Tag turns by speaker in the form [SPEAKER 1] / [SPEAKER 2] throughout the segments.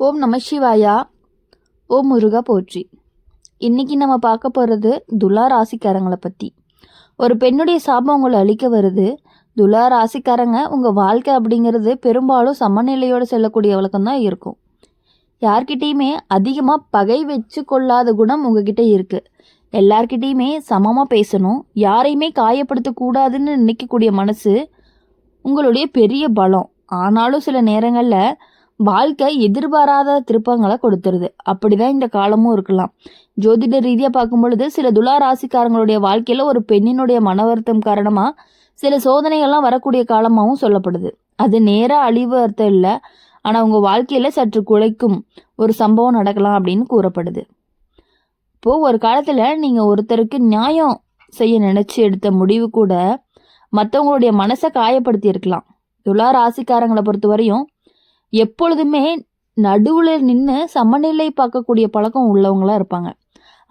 [SPEAKER 1] ஓம் நம சிவாயா. ஓம் முருகா போற்றி. இன்னைக்கு நம்ம பார்க்க போகிறது துலா ராசிக்காரங்களை பற்றி. ஒரு பெண்ணுடைய சாபம் உங்களை அழிக்க வருது. துலா ராசிக்காரங்க உங்கள் வாழ்க்கை அப்படிங்கிறது பெரும்பாலும் சமநிலையோடு செல்லக்கூடிய வழக்கம் தான் இருக்கும். யார்கிட்டையுமே அதிகமாக பகை வச்சு கொள்ளாத குணம் உங்ககிட்ட இருக்குது. எல்லார்கிட்டையுமே சமமாக பேசணும், யாரையுமே காயப்படுத்தக்கூடாதுன்னு நினைக்கக்கூடிய மனசு உங்களுடைய பெரிய பலம். ஆனாலும் சில நேரங்களில் வாழ்க்கை எதிர்பாராத திருப்பங்களை கொடுத்துருது. அப்படிதான் இந்த காலமும் இருக்கலாம். ஜோதிட ரீதியாக பார்க்கும் பொழுது சில துலா ராசிக்காரங்களுடைய வாழ்க்கையில் ஒரு பெண்ணினுடைய மன வருத்தம் காரணமாக சில சோதனைகள்லாம் வரக்கூடிய காலமாகவும் சொல்லப்படுது. அது நேராக அழிவு அர்த்தம் இல்லை, ஆனால் உங்கள் வாழ்க்கையில் சற்று குலைக்கும் ஒரு சம்பவம் நடக்கலாம் அப்படின்னு கூறப்படுது. இப்போது ஒரு காலத்தில் நீங்கள் ஒருத்தருக்கு நியாயம் செய்ய நினச்சி எடுத்த முடிவு கூட மற்றவங்களுடைய மனசை காயப்படுத்தி இருக்கலாம். துலா ராசிக்காரங்களை பொறுத்த வரையும் எப்பொழுதுமே நடுவில் நின்று சமநிலை பார்க்கக்கூடிய பழக்கம் உள்ளவங்களாக இருப்பாங்க.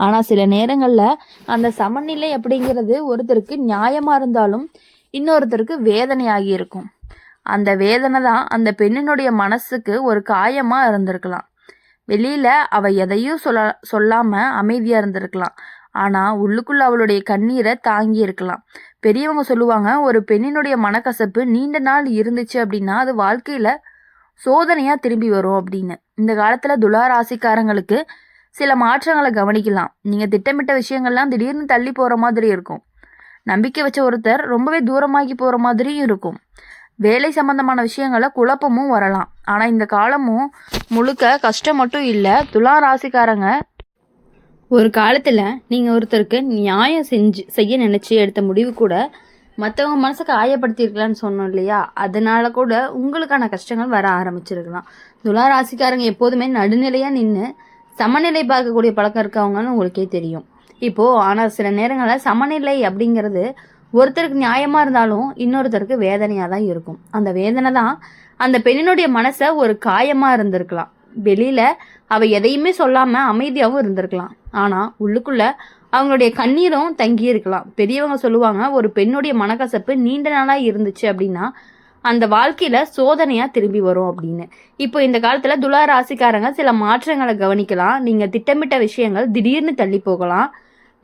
[SPEAKER 1] ஆனால் சில நேரங்களில் அந்த சமநிலை அப்படிங்கிறது ஒருத்தருக்கு நியாயமாக இருந்தாலும் இன்னொருத்தருக்கு வேதனையாகி இருக்கும். அந்த வேதனை தான் அந்த பெண்ணினுடைய மனசுக்கு ஒரு காயமாக இருந்திருக்கலாம். வெளியில் அவள் எதையும் சொல்லாமல் அமைதியாக இருந்திருக்கலாம். ஆனால் உள்ளுக்குள்ள அவளுடைய கண்ணீரை தாங்கி இருக்கலாம். பெரியவங்க சொல்லுவாங்க, ஒரு பெண்ணினுடைய மனக்கசப்பு நீண்ட நாள் இருந்துச்சு அப்படின்னா அது வாழ்க்கையில் சோதனையாக திரும்பி வரும் அப்படின்னு. இந்த காலத்தில் துலா ராசிக்காரங்களுக்கு சில மாற்றங்களை கவனிக்கலாம். நீங்கள் திட்டமிட்ட விஷயங்கள்லாம் திடீர்னு தள்ளி போகிற மாதிரி இருக்கும். நம்பிக்கை வச்ச ஒருத்தர் ரொம்பவே தூரமாகி போகிற மாதிரியும் இருக்கும். வேலை சம்பந்தமான விஷயங்களை குழப்பமும் வரலாம். ஆனால் இந்த காலமும் முழுக்க கஷ்டம் மட்டும் இல்லை. துலா ராசிக்காரங்க ஒரு காலத்தில் நீங்கள் ஒருத்தருக்கு நியாயம் செய்ய நினச்சி எடுத்த முடிவு கூட மற்றவங்க மனசை காயப்படுத்தியிருக்கலான்னு சொன்னோம் இல்லையா, அதனால கூட உங்களுக்கான கஷ்டங்கள் வர ஆரம்பிச்சிருக்கலாம். துலா ராசிக்காரங்க எப்போதுமே நடுநிலையாக நின்று சமநிலை பார்க்கக்கூடிய பழக்கம் இருக்கவங்கன்னு உங்களுக்கே தெரியும். இப்போது ஆனால் சில நேரங்களில் சமநிலை அப்படிங்கிறது ஒருத்தருக்கு நியாயமாக இருந்தாலும் இன்னொருத்தருக்கு வேதனையாக தான் இருக்கும். அந்த வேதனை தான் அந்த பெண்ணினுடைய மனசை ஒரு காயமாக இருந்திருக்கலாம். வெளியில் அவள் எதையுமே சொல்லாமல் அமைதியாகவும் இருந்திருக்கலாம். ஆனால் உள்ளுக்குள்ளே அவங்களுடைய கண்ணீரும் தங்கி இருக்கலாம். பெரியவங்க சொல்லுவாங்க, ஒரு பெண்ணுடைய மனக்கசப்பு நீண்ட நாளாக இருந்துச்சு அப்படின்னா அந்த வாழ்க்கையில் சோதனையாக திரும்பி வரும் அப்படின்னு. இப்போ இந்த காலத்தில் துலா ராசிக்காரங்க சில மாற்றங்களை கவனிக்கலாம். நீங்கள் திட்டமிட்ட விஷயங்கள் திடீர்னு தள்ளி போகலாம்.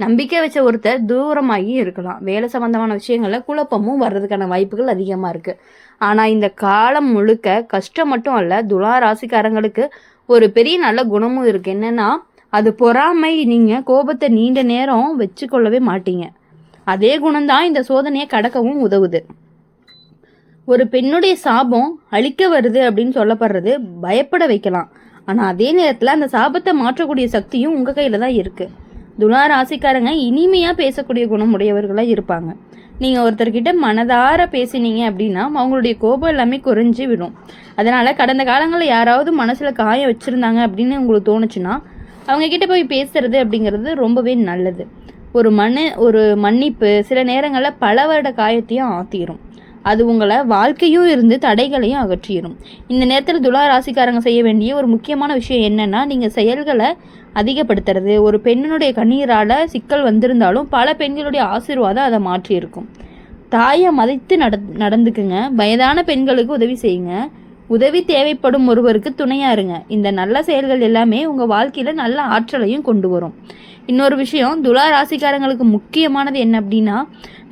[SPEAKER 1] நம்பிக்கை வச்ச ஒருத்தர் தூரமாகி இருக்கலாம். வேலை சம்பந்தமான விஷயங்களில் குழப்பமும் வர்றதுக்கான வாய்ப்புகள் அதிகமாக இருக்குது. ஆனால் இந்த காலம் முழுக்க கஷ்டம் மட்டும் அல்ல, துலா ராசிக்காரங்களுக்கு ஒரு பெரிய நல்ல குணமும் இருக்குது. என்னென்னா அது பொறாமை. நீங்கள் கோபத்தை நீண்ட நேரம் வச்சு கொள்ளவே மாட்டீங்க. அதே குணம்தான் இந்த சோதனையை கடக்கவும் உதவுது. ஒரு பெண்ணுடைய சாபம் அழிக்க வருது அப்படின்னு சொல்லப்படுறது பயப்பட வைக்கலாம். ஆனால் அதே நேரத்தில் அந்த சாபத்தை மாற்றக்கூடிய சக்தியும் உங்கள் கையில் தான் இருக்குது. துலா ராசிக்காரங்க இனிமையாக பேசக்கூடிய குணம் உடையவர்களாக இருப்பாங்க. நீங்கள் ஒருத்தர்கிட்ட மனதார பேசினீங்க அப்படின்னா அவங்களுடைய கோபம் எல்லாமே குறைஞ்சி விடும். அதனால் கடந்த காலங்களில் யாராவது மனசில் காயம் வச்சுருந்தாங்க அப்படின்னு உங்களுக்கு தோணுச்சுன்னா அவங்கக்கிட்ட போய் பேசுறது அப்படிங்கிறது ரொம்பவே நல்லது. ஒரு மன்னிப்பு சில நேரங்களில் பல வருட காயத்தையும் ஆற்றிடும். அது உங்களை வாழ்க்கையும் இருந்து தடைகளையும் அகற்றிடும். இந்த நேரத்தில் துலா ராசிக்காரங்க செய்ய வேண்டிய ஒரு முக்கியமான விஷயம் என்னென்னா, நீங்கள் செயல்களை அதிகப்படுத்துறது. ஒரு பெண்ணினுடைய கண்ணீரால் சிக்கல் வந்திருந்தாலும் பல பெண்களுடைய ஆசீர்வாதம் அதை மாற்றியிருக்கும். தாயை மதித்து நடந்துக்குங்க. வயதான பெண்களுக்கு உதவி செய்யுங்க. உதவி தேவைப்படும் ஒருவருக்கு துணையாக இருங்க. இந்த நல்ல செயல்கள் எல்லாமே உங்கள் வாழ்க்கையில் நல்ல ஆற்றலையும் கொண்டு வரும். இன்னொரு விஷயம், துலா ராசிக்காரங்களுக்கு முக்கியமானது என்ன அப்படின்னா,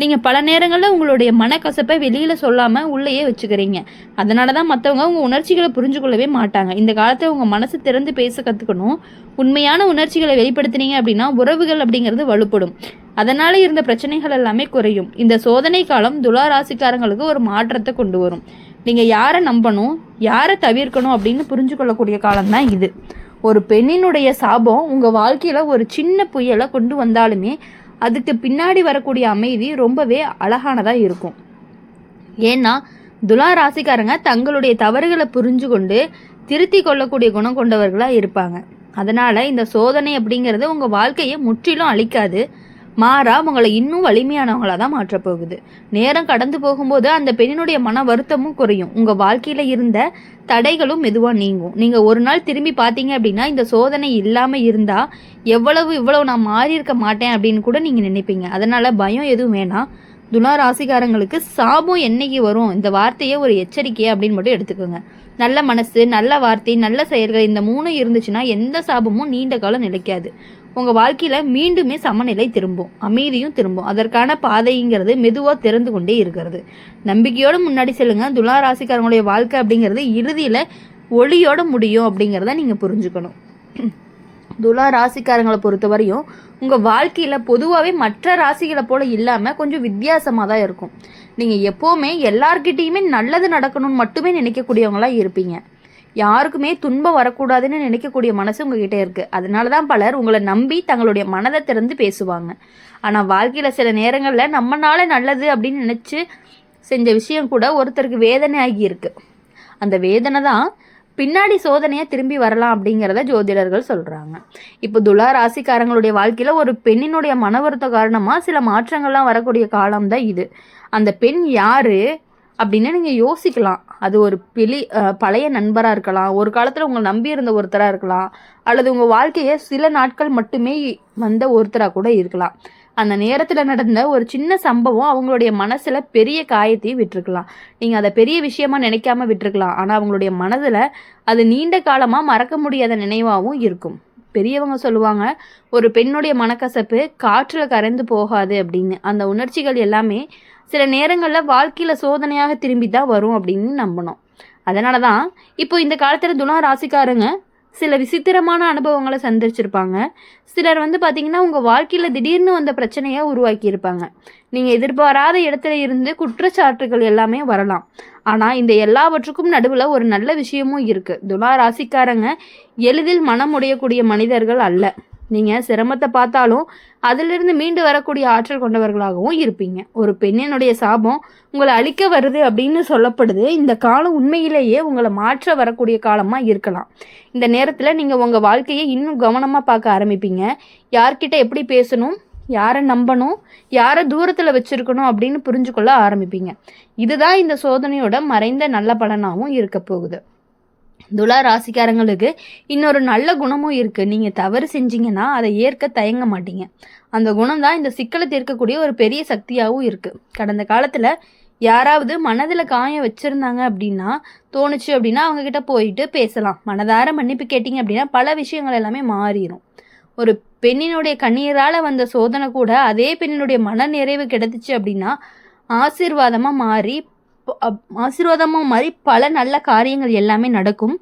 [SPEAKER 1] நீங்கள் பல நேரங்களில் உங்களுடைய மனக்கசப்பை வெளியில் சொல்லாமல் உள்ளேயே வச்சுக்கிறீங்க. அதனால தான் மற்றவங்க உங்கள் உணர்ச்சிகளை புரிஞ்சு கொள்ளவே மாட்டாங்க. இந்த காலத்தில் உங்கள் மனசு திறந்து பேச கற்றுக்கணும். உண்மையான உணர்ச்சிகளை வெளிப்படுத்தினீங்க அப்படின்னா உறவுகள் அப்படிங்கிறது வலுப்படும். அதனால் இருந்த பிரச்சனைகள் எல்லாமே குறையும். இந்த சோதனை காலம் துலா ராசிக்காரங்களுக்கு ஒரு மாற்றத்தை கொண்டு வரும். நீங்கள் யாரை நம்பணும், யாரை தவிர்க்கணும் அப்படின்னு புரிஞ்சு கொள்ளக்கூடிய காலம்தான் இது. ஒரு பெண்ணினுடைய சாபம் உங்கள் வாழ்க்கையில் ஒரு சின்ன புயலை கொண்டு வந்தாலுமே அதுக்கு பின்னாடி வரக்கூடிய அமைதி ரொம்பவே அழகானதாக இருக்கும். ஏன்னா துலா ராசிக்காரங்க தங்களுடைய தவறுகளை புரிஞ்சு கொண்டு திருத்தி கொள்ளக்கூடிய குணம் கொண்டவர்களாக இருப்பாங்க. அதனால் இந்த சோதனை அப்படிங்கிறது உங்கள் வாழ்க்கையை முற்றிலும் அழிக்காது. மாறா உங்களை இன்னும் வலிமையானவங்களாக தான் மாற்றப்போகுது. நேரம் கடந்து போகும்போது அந்த பெண்ணினுடைய மன வருத்தமும் குறையும். உங்கள் வாழ்க்கையில் இருந்த தடைகளும் மெதுவாக நீங்கும். நீங்கள் ஒரு நாள் திரும்பி பார்த்தீங்க அப்படின்னா இந்த சோதனை இல்லாமல் இருந்தால் இவ்வளவு நான் மாறி இருக்க மாட்டேன் அப்படின்னு கூட நீங்கள் நினைப்பீங்க. அதனால் பயம் எதுவும் வேணாம். துலா ராசிக்காரங்களுக்கு சாபம் என்னைக்கு வரும், இந்த வார்த்தையை ஒரு எச்சரிக்கையை அப்படின்னு மட்டும் எடுத்துக்கோங்க. நல்ல மனசு, நல்ல வார்த்தை, நல்ல செயல்கள் இந்த 3 இருந்துச்சுன்னா எந்த சாபமும் நீண்ட காலம் நிலைக்காது. உங்கள் வாழ்க்கையில் மீண்டுமே சமநிலை திரும்பும், அமைதியும் திரும்பும். அதற்கான பாதைங்கிறது மெதுவாக திறந்து கொண்டே இருக்கிறது. நம்பிக்கையோடு முன்னாடி செல்லுங்க. துலா ராசிக்காரங்களுடைய வாழ்க்கை அப்படிங்கிறது இறுதியில் ஒளியோட முடியும் அப்படிங்கிறத நீங்கள் புரிஞ்சுக்கணும். துலா ராசிக்காரங்களை பொறுத்தவரையும் உங்கள் வாழ்க்கையில் பொதுவாகவே மற்ற ராசிகளை போல் இல்லாமல் கொஞ்சம் வித்தியாசமாக தான் இருக்கும். நீங்கள் எப்போவுமே எல்லார்கிட்டேயுமே நல்லது நடக்கணும்னு மட்டுமே நினைக்கக்கூடியவங்களாக இருப்பீங்க. யாருக்குமே துன்பம் வரக்கூடாதுன்னு நினைக்கக்கூடிய மனசு உங்ககிட்ட இருக்குது. அதனால தான் பலர் உங்களை நம்பி தங்களுடைய மனதை திறந்து பேசுவாங்க. ஆனால் வாழ்க்கையில் சில நேரங்களில் நம்மளால நல்லது அப்படின்னு நினச்சி செஞ்ச விஷயம் கூட ஒருத்தருக்கு வேதனை ஆகியிருக்கு. அந்த வேதனை தான் பின்னாடி சோதனையாக திரும்பி வரலாம் அப்படிங்கிறத ஜோதிடர்கள் சொல்கிறாங்க. இப்போ துலா ராசிக்காரங்களுடைய வாழ்க்கையில் ஒரு பெண்ணினுடைய மன வருத்த காரணமாக சில மாற்றங்கள்லாம் வரக்கூடிய காலம்தான் இது. அந்த பெண் யார் அப்படின்னு நீங்கள் யோசிக்கலாம். அது ஒரு பழைய நண்பராக இருக்கலாம், ஒரு காலத்தில் உங்களை நம்பி இருந்த ஒருத்தராக இருக்கலாம், அல்லது உங்கள் வாழ்க்கையை சில நாட்கள் மட்டுமே வந்த ஒருத்தராக கூட இருக்கலாம். அந்த நேரத்தில் நடந்த ஒரு சின்ன சம்பவம் அவங்களுடைய மனசில் பெரிய காயத்தையும் விட்டுருக்கலாம். நீங்கள் அதை பெரிய விஷயமா நினைக்காம விட்டுருக்கலாம். ஆனால் அவங்களுடைய மனதில் அது நீண்ட காலமாக மறக்க முடியாத நினைவாகவும் இருக்கும். பெரியவங்க சொல்லுவாங்க, ஒரு பெண்ணுடைய மனக்கசப்பு காற்றில் கரைந்து போகாது அப்படின்னு. அந்த உணர்ச்சிகள் எல்லாமே சில நேரங்களில் வாழ்க்கையில் சோதனையாக திரும்பி தான் வரும் அப்படின்னு நம்பணும். அதனால தான் இப்போ இந்த காலத்தில் துலா ராசிக்காரங்க சில விசித்திரமான அனுபவங்களை சந்திச்சிருப்பாங்க. சிலர் பார்த்திங்கன்னா உங்கள் வாழ்க்கையில் திடீர்னு வந்த பிரச்சனையை உருவாக்கியிருப்பாங்க. நீங்கள் எதிர்பாராத இடத்துல இருந்து குற்றச்சாட்டுகள் எல்லாமே வரலாம். ஆனால் இந்த எல்லாவற்றுக்கும் நடுவில் ஒரு நல்ல விஷயமும் இருக்குது. துலா ராசிக்காரங்க எளிதில் மனம் உடையக்கூடிய மனிதர்கள் அல்ல. நீங்கள் சிரமத்தை பார்த்தாலும் அதிலிருந்து மீண்டு வரக்கூடிய ஆற்றல் கொண்டவர்களாகவும் இருப்பீங்க. ஒரு பெண்ணினுடைய சாபம் உங்களை அழிக்க வருது அப்படின்னு சொல்லப்படுது. இந்த காலம் உண்மையிலேயே உங்களை மாற்ற வரக்கூடிய காலமாக இருக்கலாம். இந்த நேரத்தில் நீங்கள் உங்கள் வாழ்க்கையை இன்னும் கவனமாக பார்க்க ஆரம்பிப்பீங்க. யார்கிட்ட எப்படி பேசணும், யாரை நம்பணும், யாரை தூரத்தில் வச்சுருக்கணும் அப்படின்னு புரிஞ்சுக்கொள்ள ஆரம்பிப்பீங்க. இதுதான் இந்த சோதனையோட மறைந்த நல்ல பலனாகவும் இருக்க போகுது. துலா ராசிக்காரங்களுக்கு இன்னொரு நல்ல குணமும் இருக்குது. நீங்கள் தவறு செஞ்சீங்கன்னா அதை ஏற்க தயங்க மாட்டீங்க. அந்த குணம் தான் இந்த சிக்கலை தீர்க்கக்கூடிய ஒரு பெரிய சக்தியாகவும் இருக்குது. கடந்த காலத்தில் யாராவது மனதில் காயம் வச்சுருந்தாங்க அப்படின்னா தோணுச்சு அப்படின்னா அவங்கக்கிட்ட போயிட்டு பேசலாம். மனதார மன்னிப்பு கேட்டிங்க அப்படின்னா பல விஷயங்கள் எல்லாமே மாறிடும். ஒரு பெண்ணினுடைய கண்ணீரால் வந்த சோதனை கூட அதே பெண்ணினுடைய மன நிறைவு கிடைச்சிச்சு அப்படின்னா ஆசீர்வாதமாக மாறி பல நல்ல காரியங்கள் எல்லாமே நடக்கும்.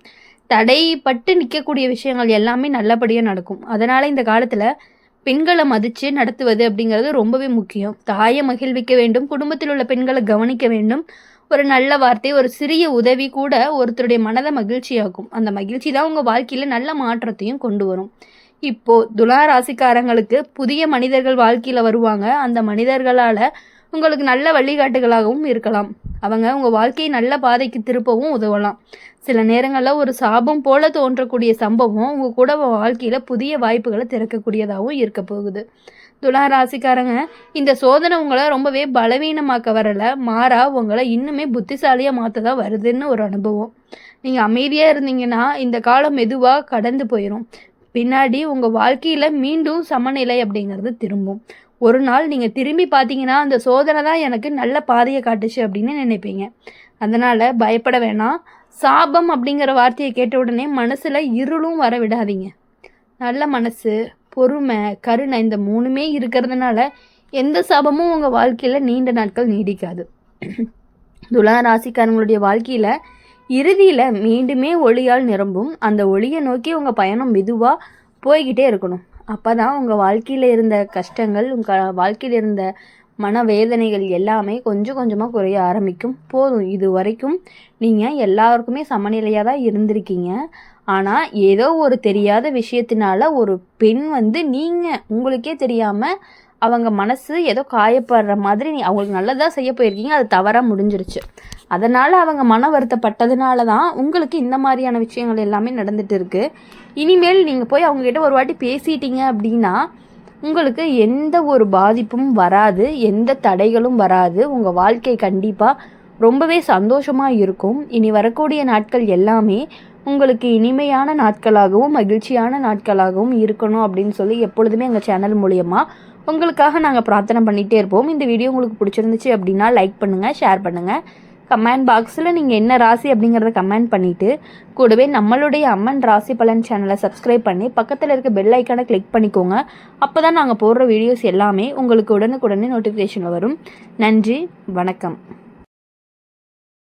[SPEAKER 1] தடைப்பட்டு நிற்கக்கூடிய விஷயங்கள் எல்லாமே நல்லபடியாக நடக்கும். அதனால் இந்த காலத்தில் பெண்களை மதித்து நடத்துவது அப்படிங்கிறது ரொம்பவே முக்கியம். தாயை மகிழ்விக்க வேண்டும், குடும்பத்தில் உள்ள பெண்களை கவனிக்க வேண்டும். ஒரு நல்ல வார்த்தை, ஒரு சிறிய உதவி கூட ஒருத்தருடைய மனதை மகிழ்ச்சியாகும். அந்த மகிழ்ச்சி தான் உங்கள் வாழ்க்கையில் நல்ல மாற்றத்தையும் கொண்டு வரும். இப்போது துலா ராசிக்காரங்களுக்கு புதிய மனிதர்கள் வாழ்க்கையில் வருவாங்க. அந்த மனிதர்களால் உங்களுக்கு நல்ல வழிகாட்டுகளாகவும் இருக்கலாம். அவங்க உங்கள் வாழ்க்கையை நல்ல பாதைக்கு திருப்பவும் உதவலாம். சில நேரங்களில் ஒரு சாபம் போல தோன்றக்கூடிய சம்பவம் உங்கள் கூட வாழ்க்கையில் புதிய வாய்ப்புகளை திறக்கக்கூடியதாகவும் இருக்க போகுது. துலா ராசிக்காரங்க, இந்த சோதனை உங்களை ரொம்பவே பலவீனமாக்க வரலை, மாறா உங்களை இன்னுமே புத்திசாலியாக மாற்ற தான் வருதுன்னு ஒரு அனுபவம். நீங்கள் அமைதியாக இருந்தீங்கன்னா இந்த காலம் மெதுவாக கடந்து போயிடும். பின்னாடி உங்கள் வாழ்க்கையில் மீண்டும் சமநிலை அப்படிங்கிறது திரும்பும். ஒரு நாள் நீங்கள் திரும்பி பார்த்தீங்கன்னா அந்த சோதனை தான் எனக்கு நல்ல பாதையை காட்டுச்சு அப்படின்னு நினைப்பீங்க. அதனால் பயப்பட வேணாம். சாபம் அப்படிங்கிற வார்த்தையை கேட்ட உடனே மனசில் இருளும் வர விடாதீங்க. நல்ல மனசு, பொறுமை, கருணை இந்த 3மே இருக்கிறதுனால எந்த சாபமும் உங்கள் வாழ்க்கையில் நீண்ட நாட்கள் நீடிக்காது. துலா ராசிக்காரங்களுடைய வாழ்க்கையில் இறுதியில் மீண்டுமே ஒளியால் நிரம்பும். அந்த ஒளியை நோக்கி உங்கள் பயணம் மெதுவாக போய்கிட்டே இருக்கணும். அப்போ தான் உங்கள் வாழ்க்கையில் இருந்த கஷ்டங்கள், உங்கள் வாழ்க்கையில் இருந்த மனவேதனைகள் எல்லாமே கொஞ்சம் கொஞ்சமாக குறைய ஆரம்பிக்கும். போதும், இது வரைக்கும் நீங்கள் எல்லாருக்குமே சமநிலையாக தான் இருந்திருக்கீங்க. ஆனால் ஏதோ ஒரு தெரியாத விஷயத்தினால ஒரு பெண் நீங்கள் உங்களுக்கே தெரியாமல் அவங்க மனசு ஏதோ காயப்படுற மாதிரி அவங்களுக்கு நல்லதாக செய்ய போயிருக்கீங்க, அது தவறாக முடிஞ்சிருச்சு. அதனால் அவங்க மன வருத்தப்பட்டதுனால தான் உங்களுக்கு இந்த மாதிரியான விஷயங்கள் எல்லாமே நடந்துகிட்டு இருக்குது. இனிமேல் நீங்கள் போய் அவங்கக்கிட்ட ஒரு வாட்டி பேசிட்டீங்க அப்படின்னா உங்களுக்கு எந்த ஒரு பாதிப்பும் வராது, எந்த தடைகளும் வராது. உங்கள் வாழ்க்கை கண்டிப்பாக ரொம்பவே சந்தோஷமாக இருக்கும். இனி வரக்கூடிய நாட்கள் எல்லாமே உங்களுக்கு இனிமையான நாட்களாகவும் மகிழ்ச்சியான நாட்களாகவும் இருக்கணும் அப்படின்னு சொல்லி எப்பொழுதுமே எங்கள் சேனல் மூலயமா உங்களுக்காக நாங்கள் பிரார்த்தனை பண்ணிகிட்டே இருப்போம். இந்த வீடியோ உங்களுக்கு பிடிச்சிருந்துச்சு அப்படின்னா லைக் பண்ணுங்கள், ஷேர் பண்ணுங்கள். கமெண்ட் பாக்ஸில் நீங்கள் என்ன ராசி அப்படிங்கிறத கமெண்ட் பண்ணிவிட்டு கூடவே நம்மளுடைய அம்மன் ராசி பலன் சேனலை சப்ஸ்கிரைப் பண்ணி பக்கத்தில் இருக்க பெல் ஐக்கானை கிளிக் பண்ணிக்கோங்க. அப்போ தான் நாங்கள் போடுற வீடியோஸ் எல்லாமே உங்களுக்கு உடனுக்குடனே நோட்டிஃபிகேஷனில் வரும். நன்றி, வணக்கம்.